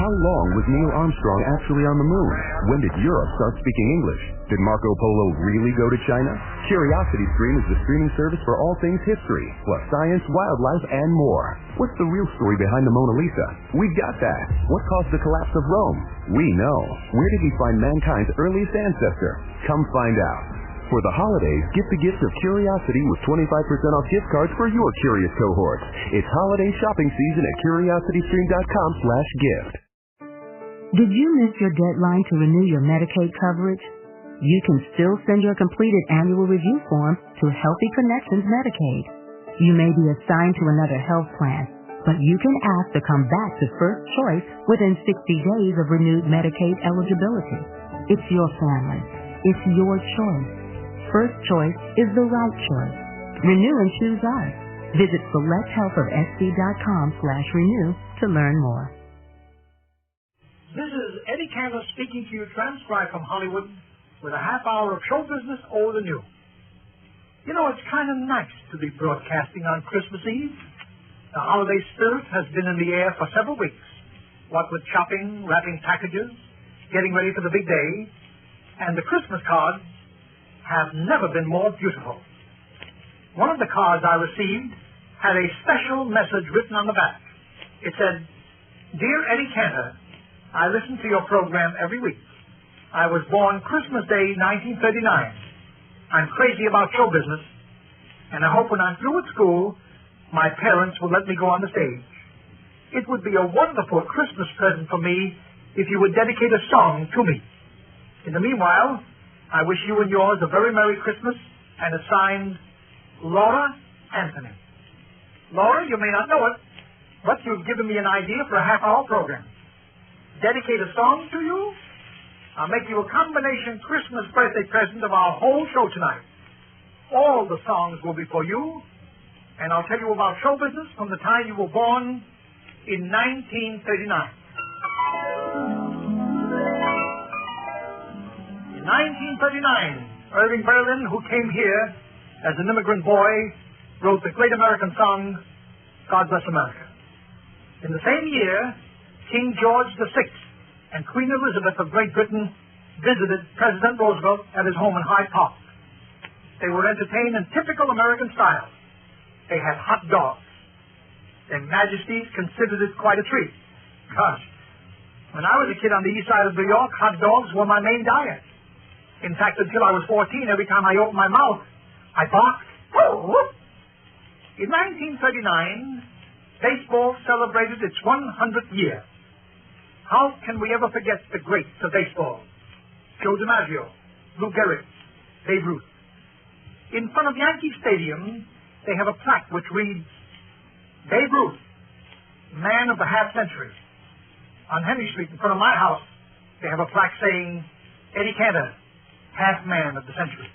How long was Neil Armstrong actually on the moon? When did Europe start speaking English? Did Marco Polo really go to China? CuriosityStream is the streaming service for all things history, plus science, wildlife, and more. What's the real story behind the Mona Lisa? We've got that. What caused the collapse of Rome? We know. Where did we find mankind's earliest ancestor? Come find out. For the holidays, get the gift of curiosity with 25% off gift cards for your curious cohorts. It's holiday shopping season at curiositystream.com/gift. Did you miss your deadline to renew your Medicaid coverage? You can still send your completed annual review form to Healthy Connections Medicaid. You may be assigned to another health plan, but you can ask to come back to First Choice within 60 days of renewed Medicaid eligibility. It's your family. It's your choice. First Choice is the right choice. Renew and choose us. Visit selecthealthofsc.com/renew to learn more. This is Eddie Cantor speaking to you, transcribed from Hollywood, with a half hour of show business over the news. You know, it's kind of nice to be broadcasting on Christmas Eve. The holiday spirit has been in the air for several weeks. What with shopping, wrapping packages, getting ready for the big day, and the Christmas cards have never been more beautiful. One of the cards I received had a special message written on the back. It said, "Dear Eddie Cantor, I listen to your program every week. I was born Christmas Day, 1939. I'm crazy about show business, and I hope when I'm through with school, my parents will let me go on the stage. It would be a wonderful Christmas present for me if you would dedicate a song to me. In the meanwhile, I wish you and yours a very Merry Christmas, and it's signed, Laura Anthony." Laura, you may not know it, but you've given me an idea for a half-hour program. Dedicate a song to you? I'll make you a combination Christmas birthday present of our whole show tonight. All the songs will be for you, and I'll tell you about show business from the time you were born in 1939. In 1939, Irving Berlin, who came here as an immigrant boy, wrote the great American song, God Bless America. In the same year, King George VI and Queen Elizabeth of Great Britain visited President Roosevelt at his home in Hyde Park. They were entertained in typical American style. They had hot dogs. Their Majesties considered it quite a treat. Gosh, when I was a kid on the east side of New York, hot dogs were my main diet. In fact, until I was 14, every time I opened my mouth, I barked. Oh! In 1939, baseball celebrated its 100th year. How can we ever forget the greats of baseball? Joe DiMaggio, Lou Gehrig, Babe Ruth. In front of Yankee Stadium, they have a plaque which reads, Babe Ruth, man of the half century. On Henry Street, in front of my house, they have a plaque saying, Eddie Cantor, half man of the century.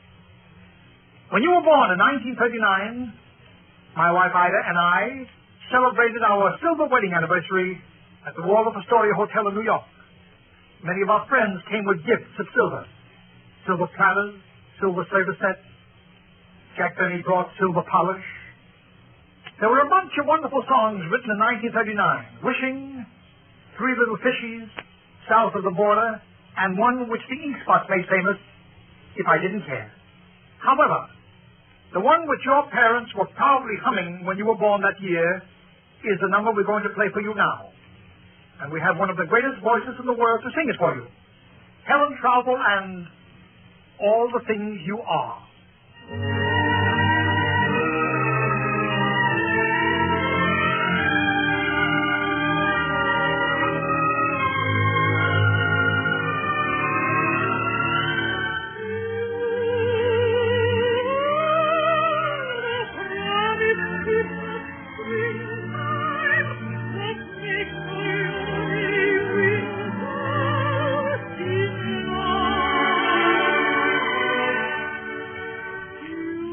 When you were born in 1939, my wife Ida and I celebrated our silver wedding anniversary at the Waldorf Astoria Hotel in New York. Many of our friends came with gifts of silver. Silver platters, silver service sets. Jack Benny brought silver polish. There were a bunch of wonderful songs written in 1939. Wishing, Three Little Fishies, South of the Border, and one which the Ink Spots made famous, If I Didn't Care. However, the one which your parents were proudly humming when you were born that year is the number we're going to play for you now. And we have one of the greatest voices in the world to sing it for you. Helen Traubel and All the Things You Are. You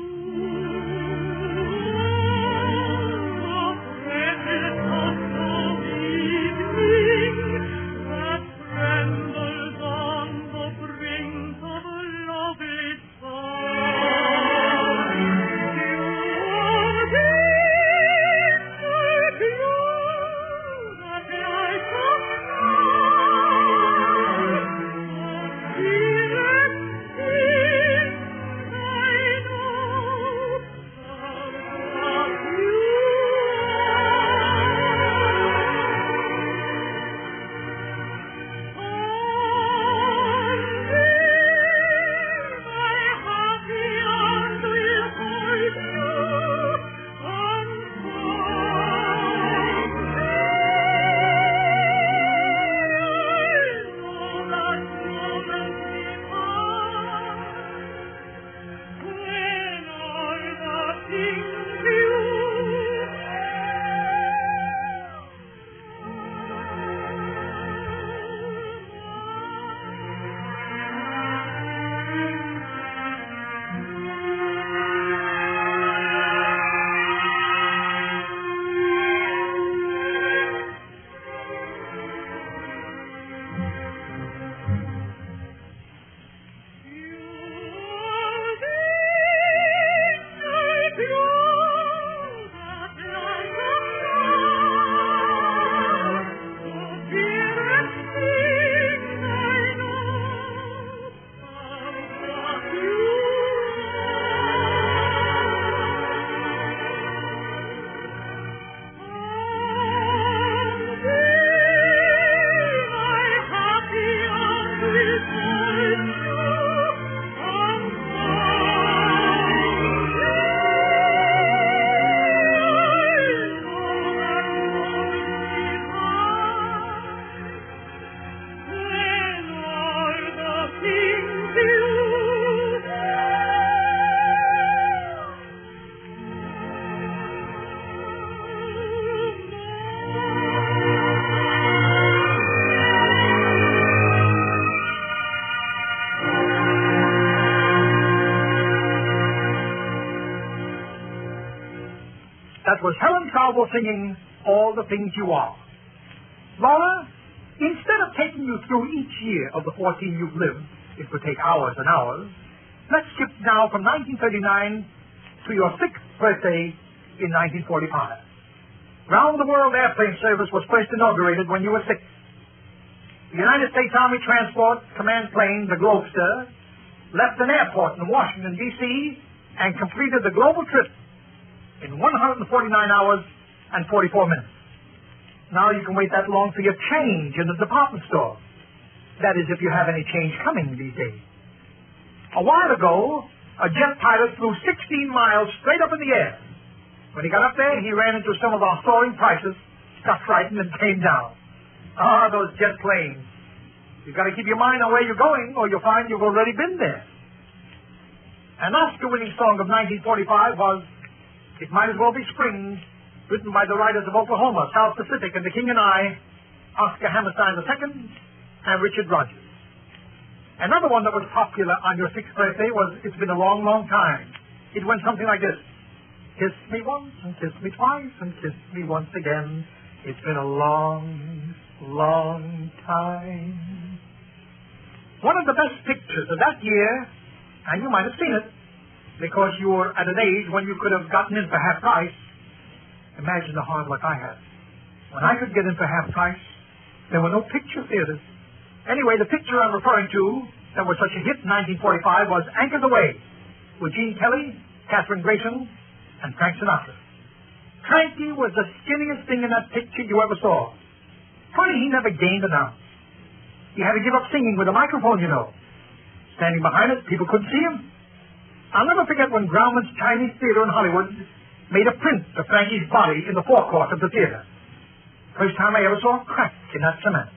was Helen Traubel singing All the Things You Are. Laura, instead of taking you through each year of the 14 you've lived, it would take hours and hours, let's skip now from 1939 to your 6th birthday in 1945. Round-the-world airplane service was first inaugurated when you were 6. The United States Army Transport Command plane, the Globester, left an airport in Washington, D.C., and completed the global trip in 149 hours and 44 minutes. Now you can wait that long for your change in the department store. That is, if you have any change coming these days. A while ago, a jet pilot flew 16 miles straight up in the air. When he got up there, he ran into some of our soaring prices, got frightened, and came down. Ah, those jet planes. You've got to keep your mind on where you're going, or you'll find you've already been there. An Oscar-winning song of 1945 was It Might As Well Be Spring, written by the writers of Oklahoma, South Pacific, and The King and I, Oscar Hammerstein II, and Richard Rogers. Another one that was popular on your 6th birthday was It's Been a Long, Long Time. It went something like this. Kiss me once, and kiss me twice, and kiss me once again. It's been a long, long time. One of the best pictures of that year, and you might have seen it, because you were at an age when you could have gotten in for half price. Imagine the hard luck I had. When I could get in for half price, there were no picture theaters. Anyway, the picture I'm referring to that was such a hit in 1945 was Anchor the Way, with Gene Kelly, Katherine Grayson, and Frank Sinatra. Frankie was the skinniest thing in that picture you ever saw. Funny, he never gained an ounce. He had to give up singing with a microphone, you know. Standing behind it, people couldn't see him. I'll never forget when Grauman's Chinese Theater in Hollywood made a print of Frankie's body in the forecourt of the theater. First time I ever saw a crack in that cement.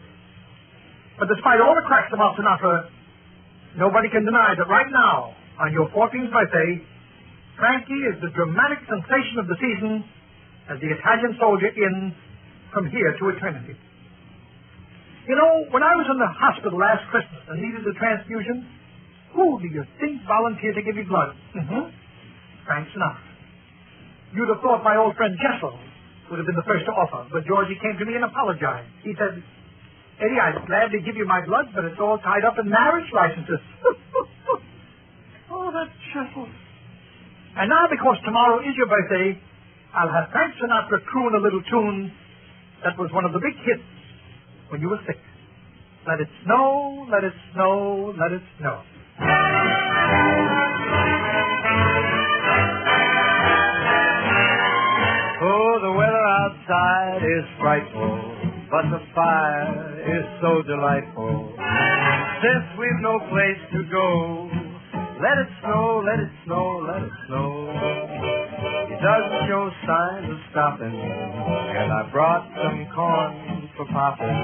But despite all the cracks about Sinatra, nobody can deny that right now, on your 14th birthday, Frankie is the dramatic sensation of the season as the Italian soldier in From Here to Eternity. You know, when I was in the hospital last Christmas and needed a transfusion, who do you think volunteered to give me blood? Frank Sinatra. You'd have thought my old friend Jessel would have been the first to offer, but Georgie came to me and apologized. He said, Eddie, I'd gladly give you my blood, but it's all tied up in marriage licenses. Oh, that Jessel. And now, because tomorrow is your birthday, I'll have Frank Sinatra croon a little tune that was one of the big hits when you were 6. Let it snow, let it snow, let it snow. Oh, the weather outside is frightful, but the fire is so delightful. Since we've no place to go, let it snow, let it snow, let it snow. It doesn't show signs of stopping, and I brought some corn for popping.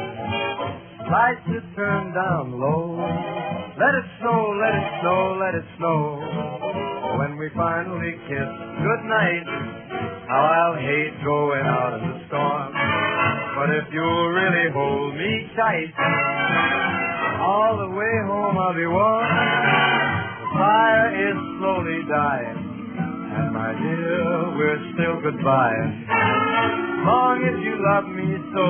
Lights are turned down low. Let it snow, let it snow, let it snow. When we finally kiss goodnight, how I'll hate going out in the storm. But if you'll really hold me tight, all the way home I'll be warm. Fire is slowly dying, and my dear, we're still goodbye. Long as you love me so,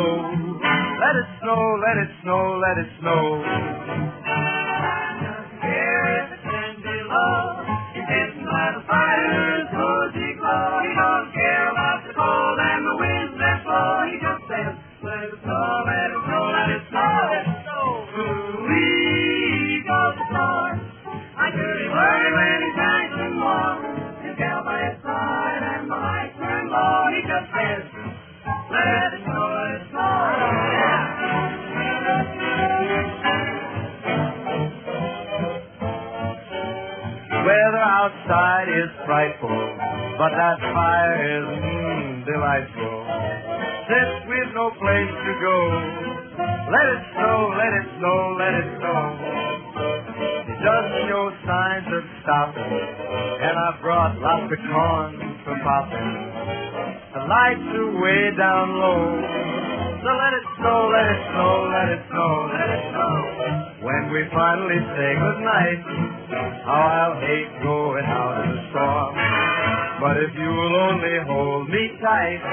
let it snow, let it snow, let it snow. Here is the wind below, he's hidden by the fire's rosy glow. He don't care about the cold and the winds that blow. He just says, let it snow, let it snow, let it snow, let it snow. Ooh-wee goes the snow. I dirty worry when he's nice and warm. His gal by his side and the lights turn low. He just says, let it snow, let it snow. The weather outside is frightful, but that fire is delightful. Since we've no place to go, let it snow, let it snow, let it snow. It doesn't show signs of stopping, and I brought lots of corn for popping. The lights are way down low, so let it snow, let it snow, let it snow, let it snow. When we finally say goodnight, how I'll hate going out in the storm. But if you'll only hold me tight,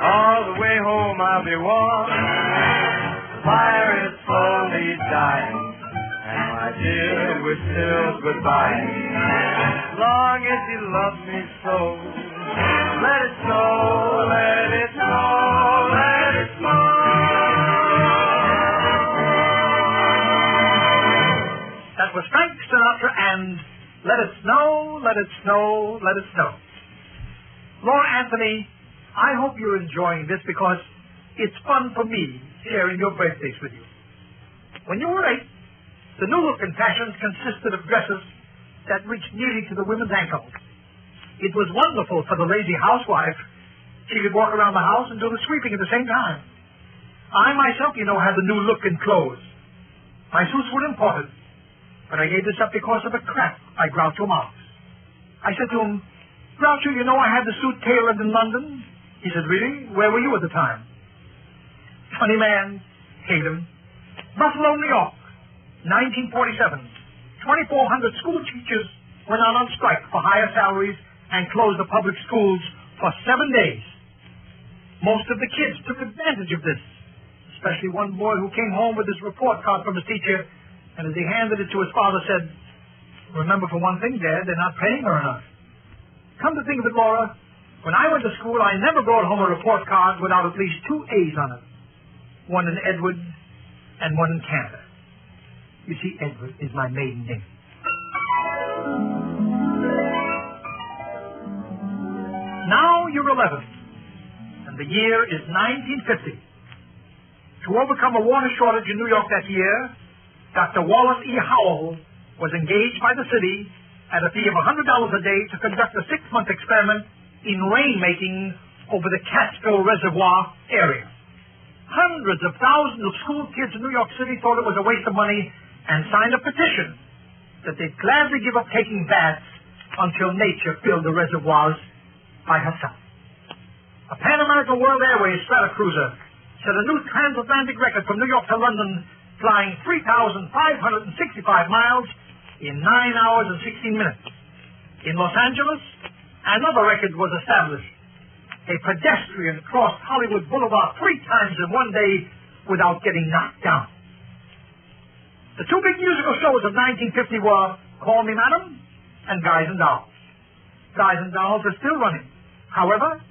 all the way home I'll be warm. The fire is slowly dying, and my dear, we're still goodbye. As long as you love me so, let it snow, let it snow, let it snow. That was Frank Sinatra and Let It Snow, Let It Snow, Let It Snow. Laura Anthony, I hope you're enjoying this because it's fun for me sharing your birthdays with you. When you were 8, the new look and fashions consisted of dresses that reached nearly to the women's ankles. It was wonderful for the lazy housewife. She could walk around the house and do the sweeping at the same time. I myself, had the new look and clothes. My suits were imported, but I gave this up because of a crack by Groucho Marx. I said to him, Groucho, I had the suit tailored in London. He said, really? Where were you at the time? Funny man, hate him. Buffalo, New York, 1947. 2,400 school teachers went out on strike for higher salaries and closed the public schools for 7 days. Most of the kids took advantage of this, especially one boy who came home with his report card from his teacher, and as he handed it to his father said, remember for one thing, Dad, they're not paying her enough. Come to think of it, Laura, when I went to school, I never brought home a report card without at least 2 A's on it. One in Edward and one in Cantor. You see, Edward is my maiden name. Now you're 11, and the year is 1950. To overcome a water shortage in New York that year, Dr. Wallace E. Howell was engaged by the city at a fee of $100 a day to conduct a 6-month experiment in rainmaking over the Catskill Reservoir area. Hundreds of thousands of school kids in New York City thought it was a waste of money and signed a petition that they'd gladly give up taking baths until nature filled the reservoirs by herself. A Pan American World Airways Stratocruiser set a new transatlantic record from New York to London, flying 3,565 miles in 9 hours and 16 minutes. In Los Angeles, another record was established. A pedestrian crossed Hollywood Boulevard 3 times in one day without getting knocked down. The 2 big musical shows of 1950 were Call Me Madam and Guys and Dolls. Guys and Dolls are still running. However,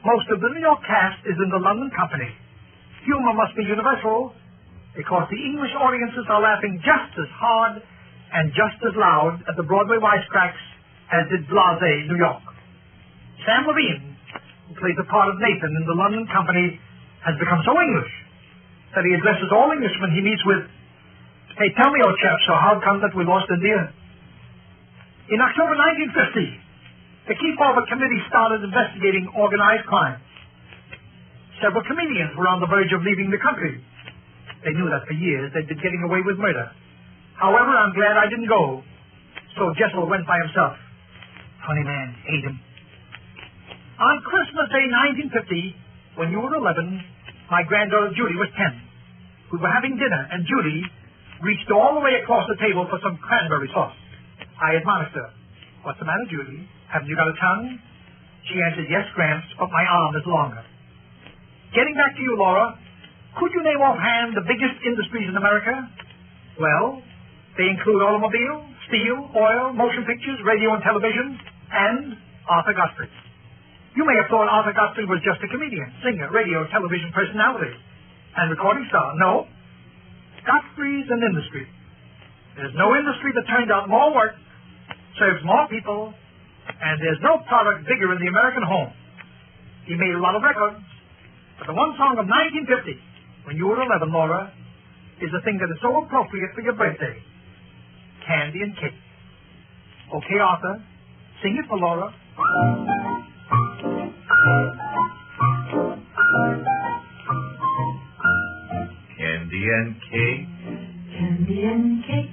most of the New York cast is in the London company. Humor must be universal because the English audiences are laughing just as hard and just as loud at the Broadway wisecracks as did blasé New York. Sam Levine, who plays the part of Nathan in the London company, has become so English that he addresses all Englishmen he meets with, "Hey, tell me, old chap, so how come that we lost India?" In October 1950, the Keep Over Committee started investigating organized crime. Several comedians were on the verge of leaving the country. They knew that for years they'd been getting away with murder. However, I'm glad I didn't go. So Jessel went by himself. Funny man, hate him. On Christmas Day 1950, when you were 11, my granddaughter Judy was 10. We were having dinner, and Judy reached all the way across the table for some cranberry sauce. I admonished her. "What's the matter, Judy? Haven't you got a tongue?" She answered, "Yes, Gramps, but my arm is longer." Getting back to you, Laura, could you name offhand the biggest industries in America? Well, they include automobile, steel, oil, motion pictures, radio and television, and Arthur Godfrey. You may have thought Arthur Godfrey was just a comedian, singer, radio, television personality, and recording star. No. Godfrey's an industry. There's no industry that turns out more work, serves more people, and there's no product bigger in the American home. He made a lot of records, but the one song of 1950, when you were 11, Laura, is a thing that is so appropriate for your birthday. Candy and Cake. Okay, Arthur, sing it for Laura. Candy and cake, Candy and cake,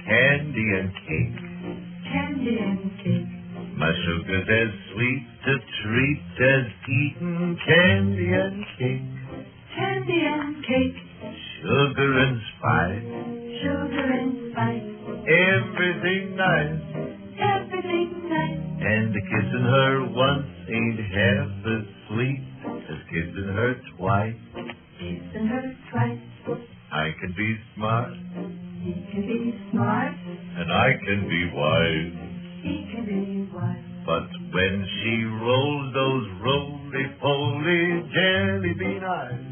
candy and cake. candy and cake. My sugar's as sweet a treat as eating candy and cake. Candy and cake, Sugar and spice, sugar and spice, everything nice. everything nice. And a kiss and can be smart, He can be smart. and I can be wise. He can be wise. But when she rolls those roly-poly jelly bean eyes,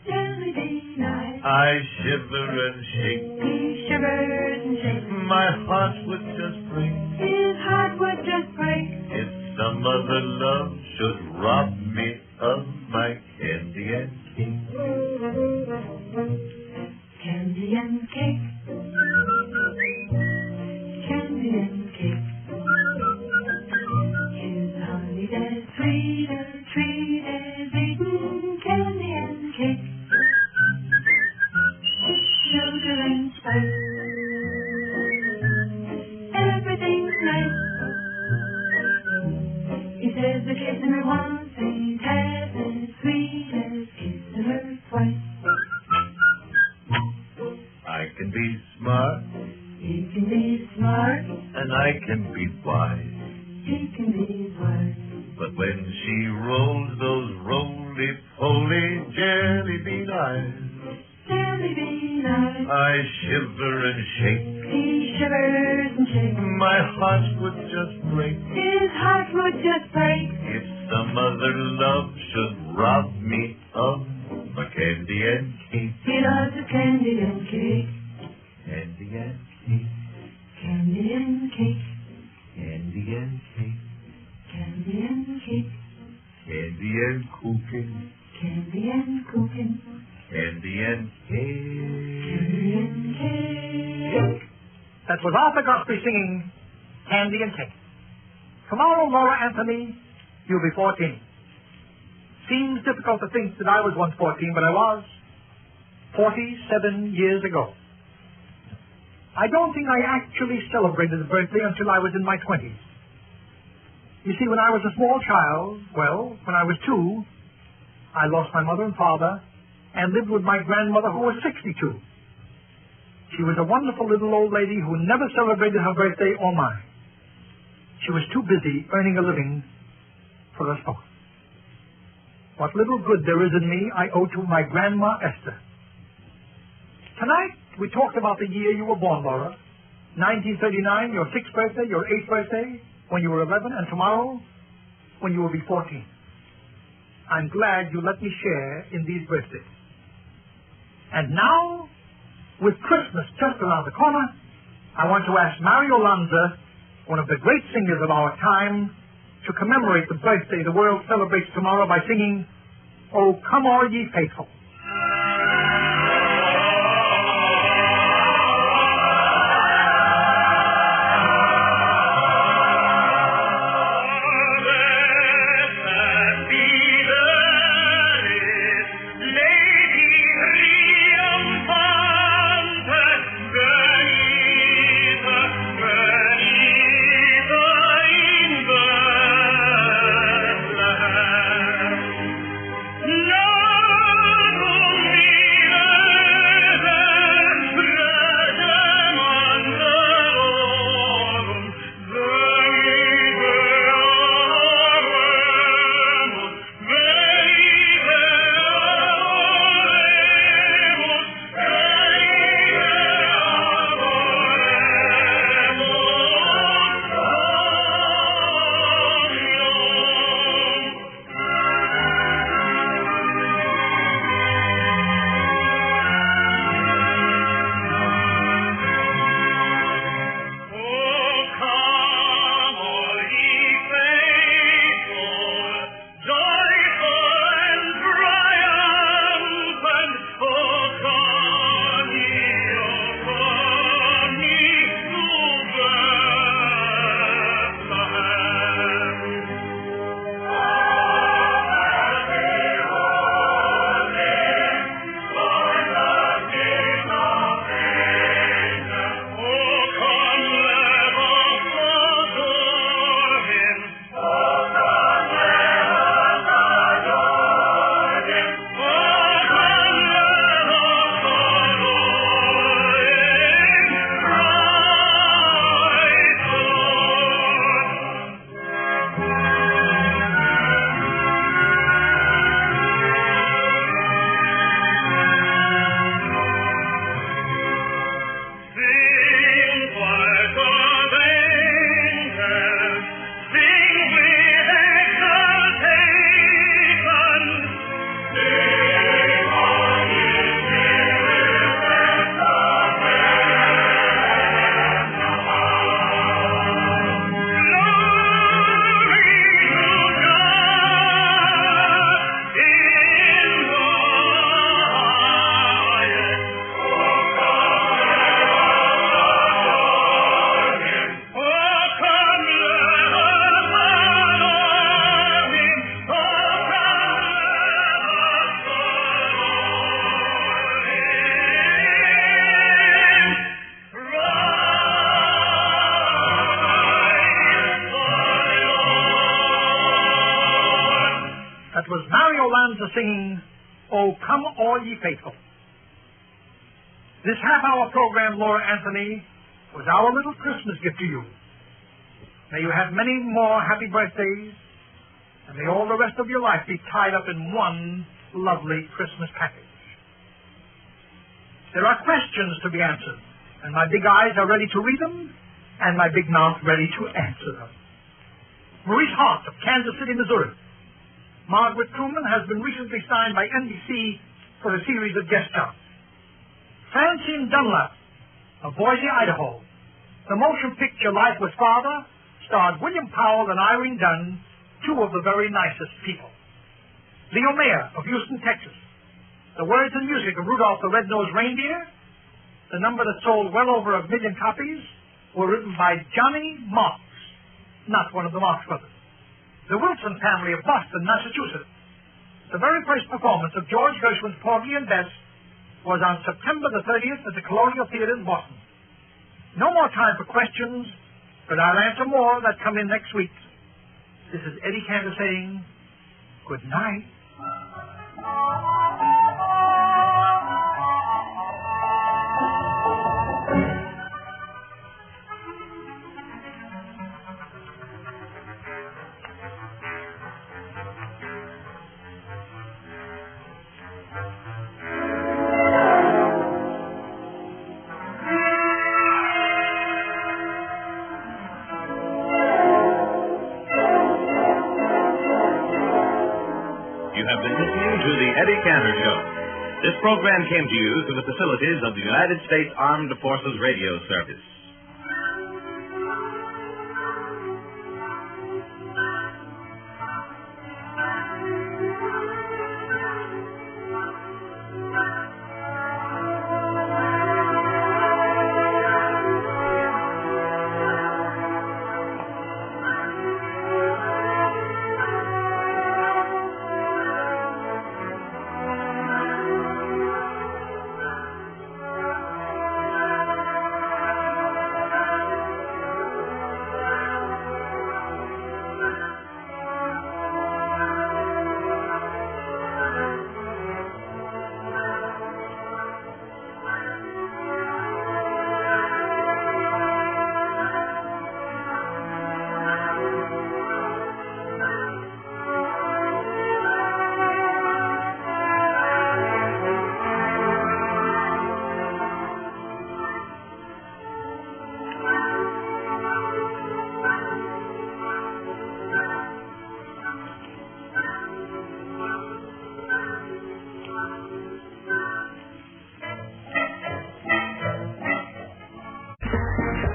Jelly bean eyes. I shiver and shake. He shivers and shakes. My heart would just break His heart would just break. if some other love should rob me of my candy and cake. Candy and cake. Candy and cake. His honey that's sweet as eating candy and cake. Sugar and spice. Everything's nice. He says the kissing her once ain't half as sweet as kissing her twice. I can be smart, He can be smart. and I can be wise. He can be wise. But when she rolls those roly-poly jelly bean eyes, Jelly bean eyes. I shiver and shake. He shivers and shakes. My heart would just break His heart would just break. if some other love should rob me of my candy and cake. He loves his candy and cake. Candy and cake, Candy and cake. candy and cake, Candy and cake. candy and cooking, Candy and cooking. candy and cake. Candy and cake. That was Arthur Godfrey singing Candy and Cake. Tomorrow, Laura Anthony, you'll be 14. Seems difficult to think that I was once 14, but I was 47 years ago. I don't think I actually celebrated a birthday until I was in my 20s. You see, when I was a small child, well, when I was 2, I lost my mother and father and lived with my grandmother who was 62. She was a wonderful little old lady who never celebrated her birthday or mine. She was too busy earning a living for us both. What little good there is in me, I owe to my grandma Esther. Tonight, we talked about the year you were born, Laura. 1939, your 6th birthday, your 8th birthday, when you were 11, and tomorrow, when you will be 14. I'm glad you let me share in these birthdays. And now, with Christmas just around the corner, I want to ask Mario Lanza, one of the great singers of our time, to commemorate the birthday the world celebrates tomorrow by singing, "Oh, Come All Ye Faithful." No! singing, "Oh, Come All Ye Faithful." This half-hour program, Laura Anthony, was our little Christmas gift to you. May you have many more happy birthdays, and may all the rest of your life be tied up in one lovely Christmas package. There are questions to be answered, and my big eyes are ready to read them, and my big mouth ready to answer them. Maurice Hart of Kansas City, Missouri. Margaret Truman has been recently signed by NBC for a series of guest stars. Francine Dunlap of Boise, Idaho. The motion picture Life with Father starred William Powell and Irene Dunn, two of the very nicest people. Leo Mayer of Houston, Texas. The words and music of Rudolph the Red-Nosed Reindeer, the number that sold well over 1 million copies, were written by Johnny Marks, not one of the Marx brothers. The Wilson family of Boston, Massachusetts. The very first performance of George Gershwin's Porgy and Bess was on September the 30th at the Colonial Theater in Boston. No more time for questions, but I'll answer more that come in next week. This is Eddie Cantor saying good night. You have been listening to the Eddie Cantor Show. This program came to you through the facilities of the United States Armed Forces Radio Service.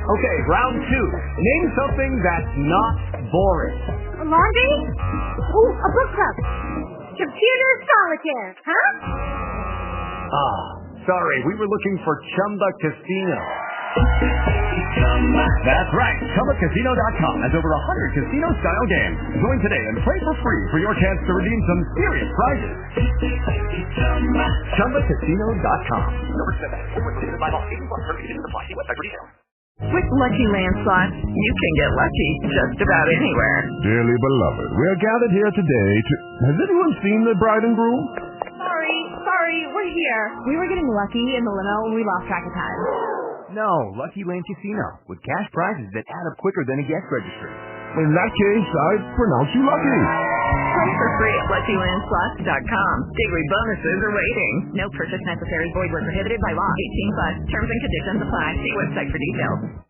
Okay, round two. Name something that's not boring. Laundry? Ooh, a book club. Computer solitaire, huh? Ah, sorry, we were looking for Chumba Casino. That's right. ChumbaCasino.com has over 100 casino-style games. Join today and play for free for your chance to redeem some serious prizes. ChumbaCasino.com. No purchase necessary. By law, 18+ terms and conditions apply. See website for details. With Lucky Land Slots, you can get lucky just about anywhere. Dearly beloved, we are gathered here today to... Has anyone seen the bride and groom? Sorry, we're here. We were getting lucky in the limo and we lost track of time. No, Lucky Land Casino, with cash prizes that add up quicker than a guest registry. In that case, I pronounce you lucky. Play for free at LuckyLandSlots.com. Daily bonuses are waiting. No purchase necessary. Void where prohibited by law. 18+. Terms and conditions apply. See website for details.